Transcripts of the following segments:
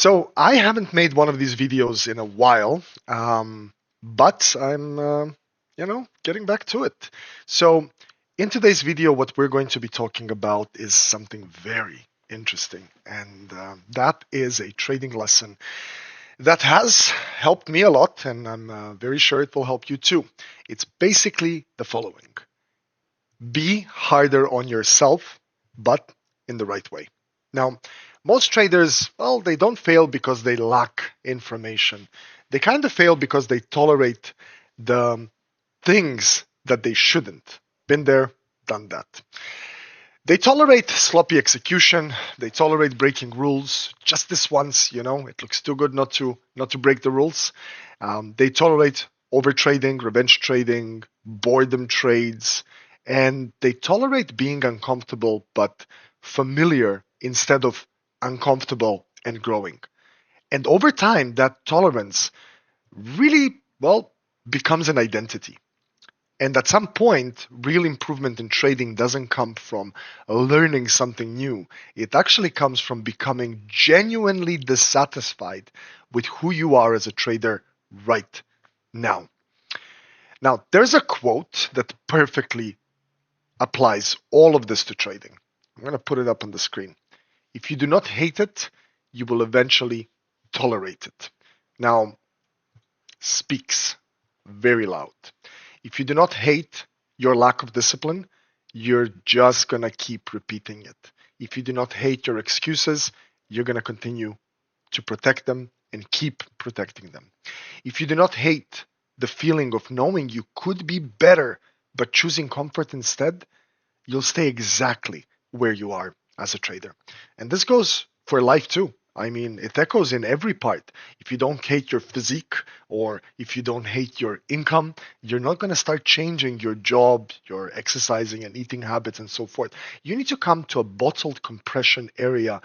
So I haven't made one of these videos in a while, but I'm, getting back to it. So in today's video, what we're going to be talking about is something very interesting, and that is a trading lesson that has helped me a lot, and I'm very sure it will help you too. It's basically the following: be harder on yourself, but in the right way. Now, most traders, well, they don't fail because they lack information. They kind of fail because they tolerate the things that they shouldn't. Been there, done that. They tolerate sloppy execution. They tolerate breaking rules. Just this once, it looks too good not to break the rules. They tolerate overtrading, revenge trading, boredom trades, and they tolerate being uncomfortable but familiar instead of uncomfortable and growing. And over time, that tolerance really, well, becomes an identity. And at some point, real improvement in trading doesn't come from learning something new. It actually comes from becoming genuinely dissatisfied with who you are as a trader right now. Now, there's a quote that perfectly applies all of this to trading. I'm going to put it up on the screen. If you do not hate it, you will eventually tolerate it. Now, speaks very loud. If you do not hate your lack of discipline, you're just going to keep repeating it. If you do not hate your excuses, you're going to continue to protect them and keep protecting them. If you do not hate the feeling of knowing you could be better but choosing comfort instead, you'll stay exactly where you are as a trader. And this goes for life too. I mean, it echoes in every part. If you don't hate your physique or if you don't hate your income, you're not going to start changing your job, your exercising and eating habits, and so forth. You need to come to a bottled compression area,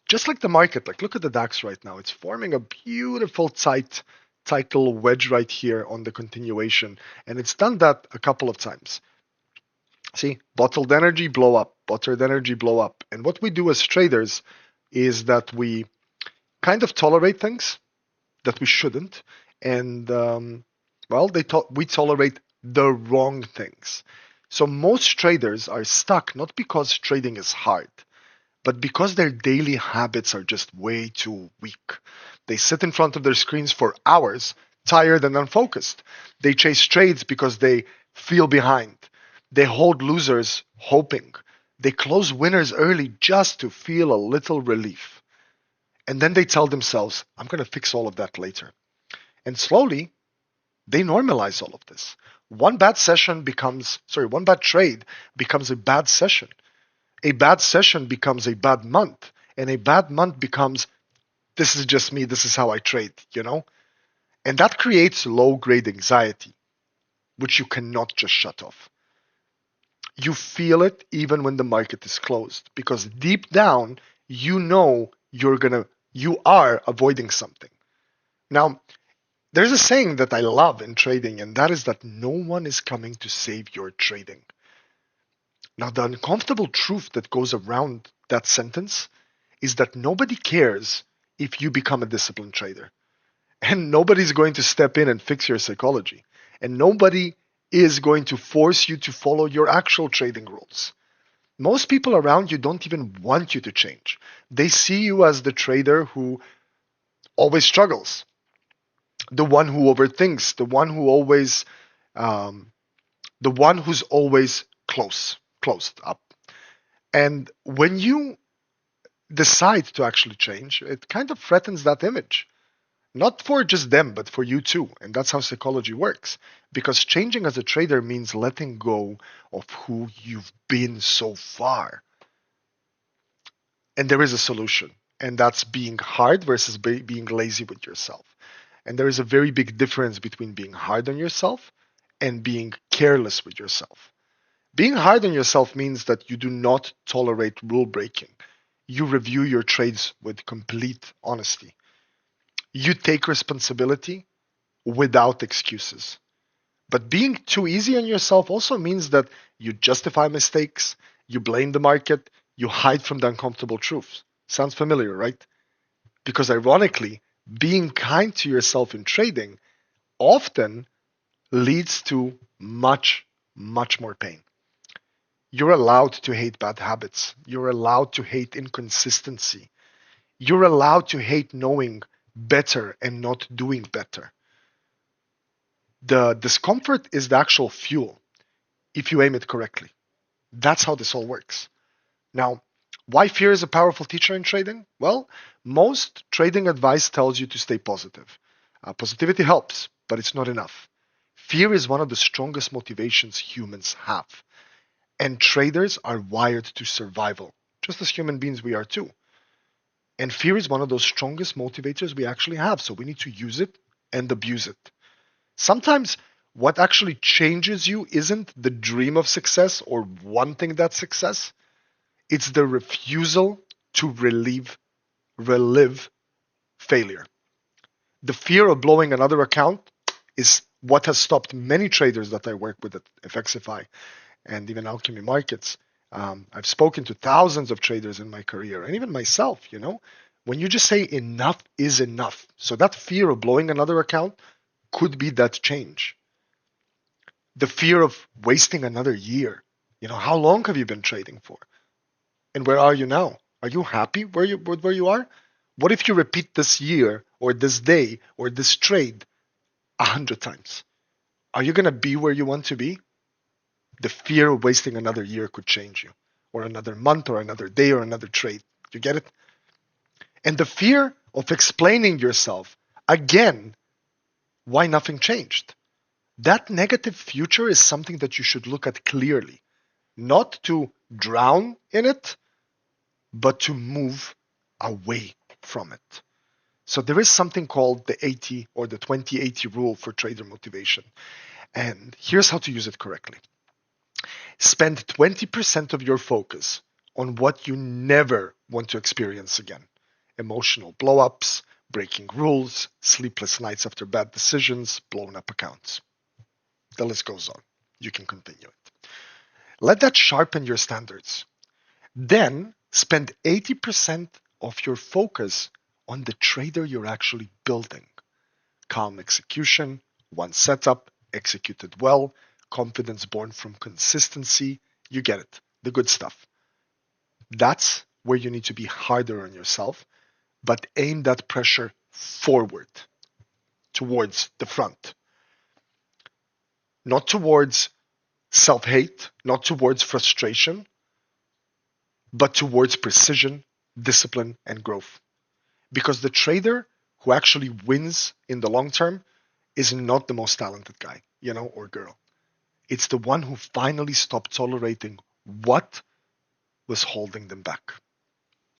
just like the market. Like, look at the DAX right now. It's forming a beautiful tight little wedge right here on the continuation. And it's done that a couple of times. See, bottled energy blow up, bottled energy blow up. And what we do as traders is that we kind of tolerate things that we shouldn't, and well, we tolerate the wrong things. So most traders are stuck not because trading is hard, but because their daily habits are just way too weak. They sit in front of their screens for hours, tired and unfocused. They chase trades because they feel behind. They hold losers hoping. They close winners early just to feel a little relief. And then they tell themselves, I'm going to fix all of that later. And slowly, they normalize all of this. One bad trade becomes a bad session. A bad session becomes a bad month. And a bad month becomes, this is just me, this is how I trade. And that creates low grade anxiety, which you cannot just shut off. You feel it even when the market is closed because deep down, you know you are avoiding something. Now, there's a saying that I love in trading, and that is that no one is coming to save your trading. Now, the uncomfortable truth that goes around that sentence is that nobody cares if you become a disciplined trader. And nobody's going to step in and fix your psychology. And nobody is going to force you to follow your actual trading rules. Most people around you don't even want you to change. They see you as the trader who always struggles, the one who overthinks, um, the one who's always closed up. And when you decide to actually change, it kind of threatens that image. Not for just them, but for you too. And that's how psychology works. Because changing as a trader means letting go of who you've been so far. And there is a solution. And that's being hard versus being lazy with yourself. And there is a very big difference between being hard on yourself and being careless with yourself. Being hard on yourself means that you do not tolerate rule breaking. You review your trades with complete honesty. You take responsibility without excuses. But being too easy on yourself also means that you justify mistakes, you blame the market, you hide from the uncomfortable truths. Sounds familiar, right? Because ironically, being kind to yourself in trading often leads to much, much more pain. You're allowed to hate bad habits. You're allowed to hate inconsistency. You're allowed to hate knowing better and not doing better. The discomfort is the actual fuel if you aim it correctly. That's how this all works. Now, why fear is a powerful teacher in trading? Well, most trading advice tells you to stay positive. Positivity helps, but it's not enough. Fear is one of the strongest motivations humans have. And traders are wired to survival, just as human beings we are too. And fear is one of those strongest motivators we actually have. So we need to use it and abuse it. Sometimes what actually changes you isn't the dream of success or wanting that success. It's the refusal to relive failure. The fear of blowing another account is what has stopped many traders that I work with at FXify and even Alchemy Markets. I've spoken to thousands of traders in my career, and even myself, when you just say enough is enough. So that fear of blowing another account could be that change. The fear of wasting another year. How long have you been trading for? And where are you now? Are you happy where you are? What if you repeat this year or this day or this trade 100 times? Are you gonna be where you want to be? The fear of wasting another year could change you, or another month, or another day, or another trade. You get it? And the fear of explaining yourself again why nothing changed. That negative future is something that you should look at clearly, not to drown in it, but to move away from it. So there is something called the 80 or the 20-80 rule for trader motivation. And here's how to use it correctly. Spend 20% of your focus on what you never want to experience again. Emotional blowups, breaking rules, sleepless nights after bad decisions, blown up accounts. The list goes on. You can continue it. Let that sharpen your standards. Then spend 80% of your focus on the trader you're actually building. Calm execution, one setup, executed well, confidence born from consistency. You get it, the good stuff. That's where you need to be harder on yourself, but aim that pressure forward towards the front, not towards self hate, not towards frustration, but towards precision, discipline, and growth. Because the trader who actually wins in the long term is not the most talented guy, or girl. It's the one who finally stopped tolerating what was holding them back.